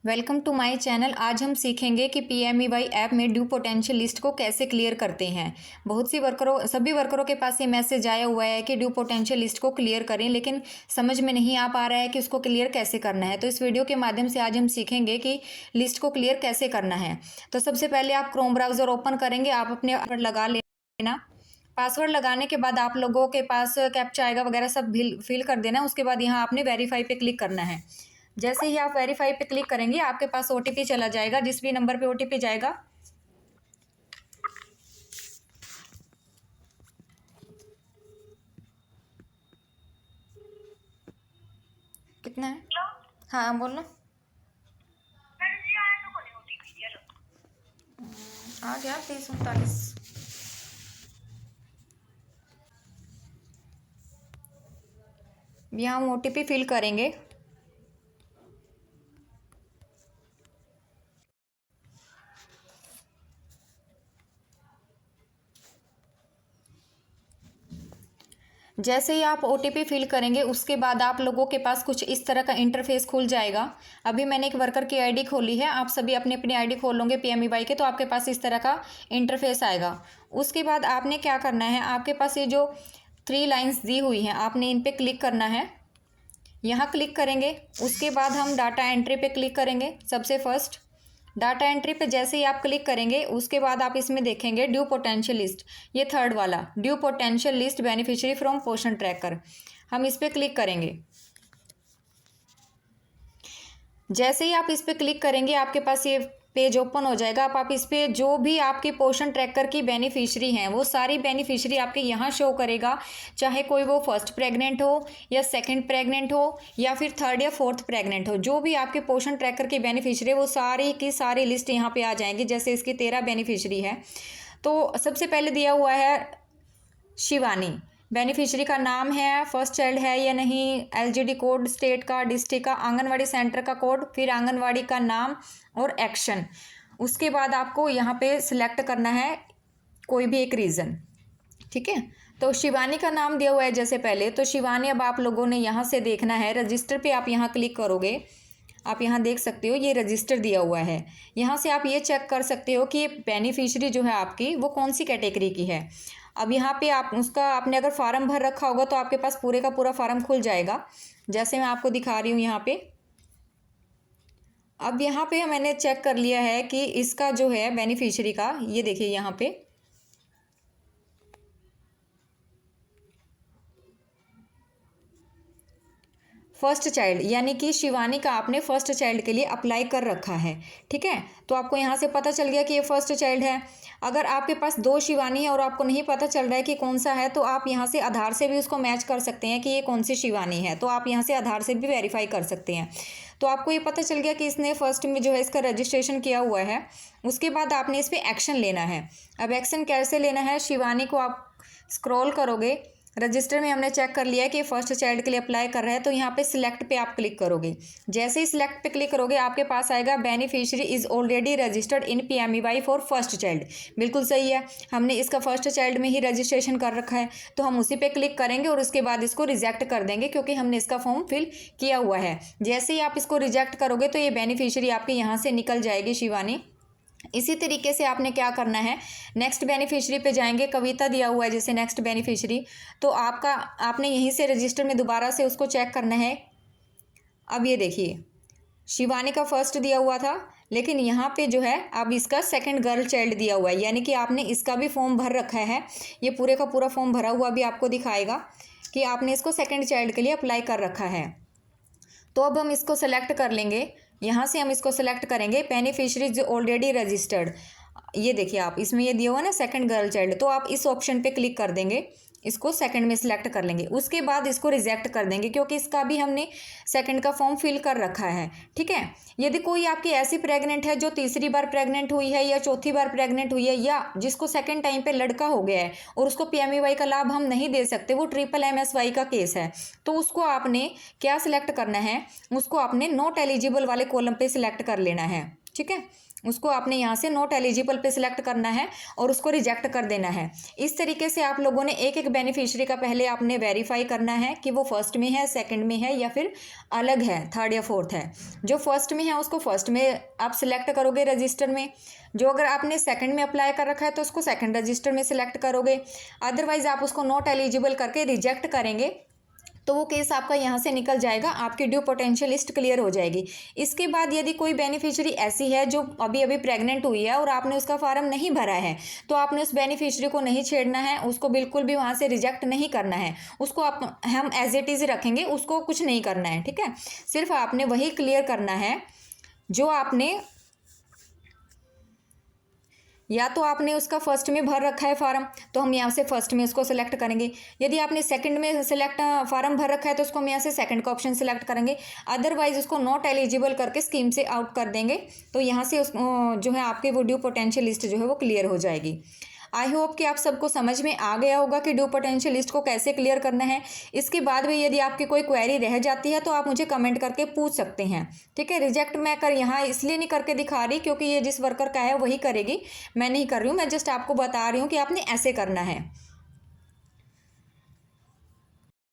Welcome to my channel. आज हम सीखेंगे कि पीएमईवाई ऐप में ड्यू पोटेंशियल लिस्ट को कैसे क्लियर करते हैं। सभी वर्करों के पास ये मैसेज आया हुआ है कि ड्यू पोटेंशियल लिस्ट को क्लियर करें, लेकिन समझ में नहीं आ पा रहा है कि उसको क्लियर कैसे करना है। तो इस वीडियो के माध्यम से आज हम सीखेंगे कि लिस्ट को क्लियर कैसे करना है। तो सबसे पहले आप क्रोम ब्राउज़र ओपन करेंगे, आप अपने पासवर्ड लगा लेना। पासवर्ड लगाने के बाद आप लोगों के पास कैप्चा आएगा वगैरह सब फिल कर देना। उसके बाद यहाँ आपने वेरीफाई पे क्लिक करना है। जैसे ही आप वेरीफाई पे क्लिक करेंगे आपके पास ओटीपी चला जाएगा। जिस भी नंबर पे ओटीपी जाएगा, कितना है? हाँ बोलो। आ गया 2339। यहाँ हम ओटीपी फिल करेंगे। जैसे ही आप ओटीपी फिल करेंगे उसके बाद आप लोगों के पास कुछ इस तरह का इंटरफेस खुल जाएगा। अभी मैंने एक वर्कर की आईडी खोली है, आप सभी अपनी अपनी आईडी खोलोगे पीएमईवाई के, तो आपके पास इस तरह का इंटरफेस आएगा। उसके बाद आपने क्या करना है, आपके पास ये जो 3 लाइन्स दी हुई हैं आपने इन पर क्लिक करना है। यहाँ क्लिक करेंगे, उसके बाद हम डाटा एंट्री पे क्लिक करेंगे। सबसे फर्स्ट डाटा एंट्री पे जैसे ही आप क्लिक करेंगे उसके बाद आप इसमें देखेंगे ड्यू पोटेंशियल लिस्ट, ये थर्ड वाला due potential list beneficiary from पोषण ट्रैकर, हम इस पर क्लिक करेंगे। जैसे ही आप इस पर क्लिक करेंगे आपके पास ये पेज ओपन हो जाएगा। आप इस पे जो भी आपकी पोषण ट्रैकर की बेनिफिशियरी हैं वो सारी बेनिफिशियरी आपके यहाँ शो करेगा, चाहे कोई वो फर्स्ट प्रेग्नेंट हो या सेकंड प्रेग्नेंट हो या फिर थर्ड या फोर्थ प्रेग्नेंट हो। जो भी आपके पोषण ट्रैकर की बेनिफिशियरी वो सारी की सारी लिस्ट यहाँ पे आ जाएंगी। जैसे इसकी 13 बेनिफिशियरी है, तो सबसे पहले दिया हुआ है शिवानी। बेनिफिशियरी का नाम है, फर्स्ट चाइल्ड है या नहीं, एलजीडी कोड, स्टेट का, डिस्ट्रिक्ट का, आंगनवाड़ी सेंटर का कोड, फिर आंगनवाड़ी का नाम और एक्शन। उसके बाद आपको यहाँ पे सिलेक्ट करना है कोई भी एक रीज़न, ठीक है। तो शिवानी का नाम दिया हुआ है जैसे पहले, तो शिवानी अब आप लोगों ने यहाँ से देखना है। रजिस्टर पे आप यहाँ क्लिक करोगे, आप यहाँ देख सकते हो ये रजिस्टर दिया हुआ है। यहाँ से आप ये चेक कर सकते हो कि बेनिफिशियरी जो है आपकी वो कौन सी कैटेगरी की है। अब यहाँ पे आपने अगर फार्म भर रखा होगा तो आपके पास पूरे का पूरा फार्म खुल जाएगा, जैसे मैं आपको दिखा रही हूँ यहाँ पे। अब यहाँ पे मैंने चेक कर लिया है कि इसका जो है बेनिफिशियरी का, ये देखिए यहाँ पे फर्स्ट चाइल्ड, यानी कि शिवानी का आपने फर्स्ट चाइल्ड के लिए अप्लाई कर रखा है, ठीक है। तो आपको यहाँ से पता चल गया कि ये फर्स्ट चाइल्ड है। अगर आपके पास 2 शिवानी है और आपको नहीं पता चल रहा है कि कौन सा है, तो आप यहाँ से आधार से भी उसको मैच कर सकते हैं कि ये कौन सी शिवानी है। तो आप यहाँ से आधार से भी वेरीफाई कर सकते हैं। तो आपको ये पता चल गया कि इसने फर्स्ट में जो है इसका रजिस्ट्रेशन किया हुआ है। उसके बाद आपने इस पर एक्शन लेना है। अब एक्शन कैसे लेना है, शिवानी को आप स्क्रॉल करोगे, रजिस्टर में हमने चेक कर लिया है कि फर्स्ट चाइल्ड के लिए अप्लाई कर रहा है, तो यहाँ पे सिलेक्ट पे आप क्लिक करोगे। जैसे ही सिलेक्ट पे क्लिक करोगे आपके पास आएगा beneficiary is already registered in PMEY for first child. बिल्कुल सही है, हमने इसका फर्स्ट चाइल्ड में ही रजिस्ट्रेशन कर रखा है, तो हम उसी पे क्लिक करेंगे और उसके बाद इसको रिजेक्ट कर देंगे क्योंकि हमने इसका फॉर्म फिल किया हुआ है। जैसे ही आप इसको रिजेक्ट करोगे तो ये बेनिफिशियरी आपकी यहाँ से निकल जाएगी, शिवानी। इसी तरीके से आपने क्या करना है, नेक्स्ट बेनिफिशियरी पे जाएंगे, कविता दिया हुआ है जैसे नेक्स्ट बेनिफिशियरी, तो आपने यहीं से रजिस्टर में दोबारा से उसको चेक करना है। अब ये देखिए शिवानी का फर्स्ट दिया हुआ था, लेकिन यहाँ पे जो है अब इसका सेकंड गर्ल चाइल्ड दिया हुआ है, यानी कि आपने इसका भी फॉर्म भर रखा है। ये पूरे का पूरा फॉर्म भरा हुआ भी आपको दिखाएगा कि आपने इसको सेकेंड चाइल्ड के लिए अप्लाई कर रखा है। तो अब हम इसको सेलेक्ट कर लेंगे, यहाँ से हम इसको सेलेक्ट करेंगे बेनिफिशियरी जो ऑलरेडी रजिस्टर्ड। ये देखिए आप इसमें ये दिया हुआ ना सेकंड गर्ल चाइल्ड, तो आप इस ऑप्शन पे क्लिक कर देंगे, इसको सेकंड में सिलेक्ट कर लेंगे। उसके बाद इसको रिजेक्ट कर देंगे क्योंकि इसका भी हमने सेकंड का फॉर्म फिल कर रखा है, ठीक है। यदि कोई आपकी ऐसी प्रेग्नेंट है जो तीसरी बार प्रेग्नेंट हुई है या चौथी बार प्रेग्नेंट हुई है, या जिसको सेकंड टाइम पे लड़का हो गया है और उसको पीएमईवाई का लाभ हम नहीं दे सकते, वो ट्रिपल MSY का केस है, तो उसको आपने क्या सिलेक्ट करना है, उसको आपने नॉट एलिजिबल वाले कॉलम पे सिलेक्ट कर लेना है, ठीक है, उसको आपने यहाँ से नॉट एलिजिबल पे सिलेक्ट करना है और उसको रिजेक्ट कर देना है। इस तरीके से आप लोगों ने एक एक बेनिफिशियरी का पहले आपने वेरीफाई करना है कि वो फर्स्ट में है, सेकंड में है या फिर अलग है, थर्ड या फोर्थ है। जो फर्स्ट में है उसको फर्स्ट में आप सिलेक्ट करोगे रजिस्टर में, जो अगर आपने सेकंड में अप्लाई कर रखा है तो उसको सेकंड रजिस्टर में सिलेक्ट करोगे, अदरवाइज आप उसको नॉट एलिजिबल करके रिजेक्ट करेंगे तो वो केस आपका यहाँ से निकल जाएगा, आपकी ड्यू पोटेंशियल लिस्ट क्लियर हो जाएगी। इसके बाद यदि कोई बेनिफिशियरी ऐसी है जो अभी अभी प्रेग्नेंट हुई है और आपने उसका फॉर्म नहीं भरा है, तो आपने उस बेनिफिशियरी को नहीं छेड़ना है, उसको बिल्कुल भी वहाँ से रिजेक्ट नहीं करना है, उसको हम एज इट इज़ रखेंगे, उसको कुछ नहीं करना है। ठीक है, सिर्फ आपने वही क्लियर करना है जो आपने या तो आपने उसका फर्स्ट में भर रखा है फॉर्म, तो हम यहाँ से फर्स्ट में उसको सेलेक्ट करेंगे। यदि आपने सेकंड में सेलेक्ट फॉर्म भर रखा है तो उसको हम यहाँ से सेकंड का ऑप्शन सेलेक्ट करेंगे, अदरवाइज उसको नॉट एलिजिबल करके स्कीम से आउट कर देंगे। तो यहाँ से जो है आपकी वो ड्यू पोटेंशियल लिस्ट जो है वो क्लियर हो जाएगी। आई होप कि आप सबको समझ में आ गया होगा कि ड्यू पोटेंशियल लिस्ट को कैसे क्लियर करना है। इसके बाद भी यदि आपकी कोई क्वेरी रह जाती है तो आप मुझे कमेंट करके पूछ सकते हैं। ठीक है, रिजेक्ट मैं यहाँ इसलिए नहीं करके दिखा रही क्योंकि ये जिस वर्कर का है वही करेगी, मैं नहीं कर रही हूँ, मैं जस्ट आपको बता रही हूँ कि आपने ऐसे करना है।